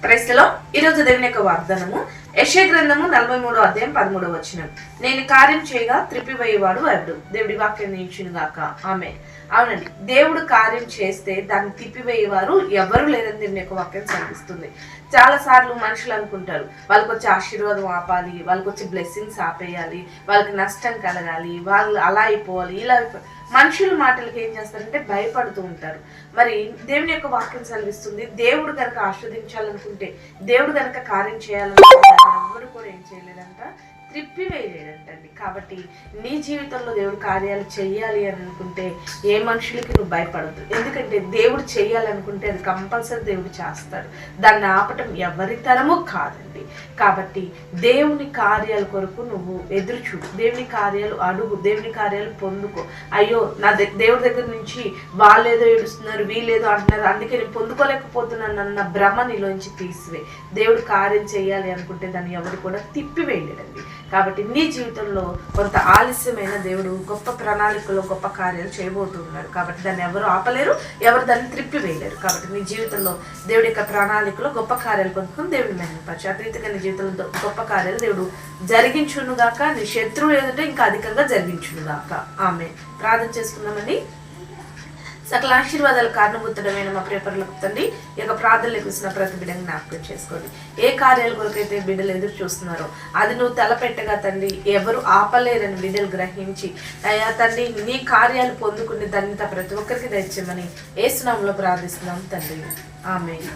క్రైస్తలో ఈరోజు దేవుని యొక్క వాగ్దానము యెషయా గ్రంథము 43వ అధ్యాయం 13వ వచనం. నేను కార్యం చేయగా త్రిప్పివేయేవాడు ఎవడు? దేవుడి వాక్యం నిలిచును గాక. ఆమె అవునండి, దేవుడు కార్యం చేస్తే దాన్ని తిప్పివేయేవారు ఎవరు లేదని దేవుని యొక్క వాక్యం చదివిస్తుంది. చాలా సార్లు మనుషులు అనుకుంటారు వాళ్ళకి వచ్చే ఆశీర్వాదం ఆపాలి, వాళ్ళకి వచ్చే బ్లెస్సింగ్స్ ఆపేయాలి, వాళ్ళకి నష్టం కలగాలి, వాళ్ళు అలా అయిపోవాలి ఇలా అయిపోవాలి. మనుషుల మాటలకి ఏం చేస్తారంటే భయపడుతూ ఉంటారు. మరి దేవుని యొక్క వాక్యం చదివిస్తుంది, దేవుడు కనుక ఆస్వాదించాలనుకుంటే, దేవుడు కనుక కార్యం చేయాలనుకుంటే ఎవరు కూడా ఏం చేయలేదంట, త్రిప్పివేయలేదంటండి. కాబట్టి నీ జీవితంలో దేవుడు కార్యాలు చెయ్యాలి అని అనుకుంటే ఏ మనుషులకి నువ్వు భయపడద్దు. ఎందుకంటే దేవుడు చెయ్యాలనుకుంటే అది కంపల్సరీ దేవుడు చేస్తాడు. దాన్ని ఆపటం ఎవరి తరము కాదండి. కాబట్టి దేవుని కార్యాల కొరకు నువ్వు ఎదురు చూడు, దేవుని కార్యాలు అడుగు, దేవుని కార్యాలు పొందుకో. అయ్యో నా దేవుడి దగ్గర నుంచి వాళ్ళేదో ఏడుస్తున్నారు, వీళ్ళేదో అంటున్నారు, అందుకే నేను పొందుకోలేకపోతున్నాను అన్న భ్రమ నీలోంచి తీసివే. దేవుడు కార్యం చేయాలి అనుకుంటే దాన్ని ఎవరు కూడా తిప్పివేయలేదండి. కాబట్టి నీ జీవితంలో కొంత ఆలస్యమైన దేవుడు గొప్ప ప్రణాళికలో గొప్ప కార్యాలు చేయబోతున్నాడు. కాబట్టి దాన్ని ఎవరు ఆపలేరు, ఎవరు దాన్ని త్రిప్పివేయలేరు. కాబట్టి నీ జీవితంలో దేవుడి యొక్క ప్రణాళికలో గొప్ప కార్యాలు పొందుకుని దేవుడిని మహిమపరచు. అతీతంగా నీ జీవితంలో గొప్ప కార్యాలు దేవుడు జరిగించునుగాక, నీ శత్రువు ఏదంటే ఇంకా అధికంగా జరిగించునుగాక. ఆమె ప్రార్థన చేసుకుందామండి. సకల ఆశీర్వాదాలు కారణభూతుడమైన మా ప్రియపరులకు తండ్రి, ఈ యొక్క ప్రార్థనలు కూర్చున్న ప్రతి బిడ్డని జ్ఞాపకం చేసుకోండి. ఏ కార్యాల కొరకైతే బిడ్డలు ఎదురు చూస్తున్నారో అది నువ్వు తలపెట్టగా తండ్రి ఎవరు ఆపలేరని బిడ్డలు గ్రహించి అయ్యా తండ్రి నీ కార్యాలు పొందుకుని ధన్యత ప్రతి ఒక్కరికి దయచేయమని యేసు నామములో ప్రార్థిస్తున్నాం తండ్రి. ఆమేన్.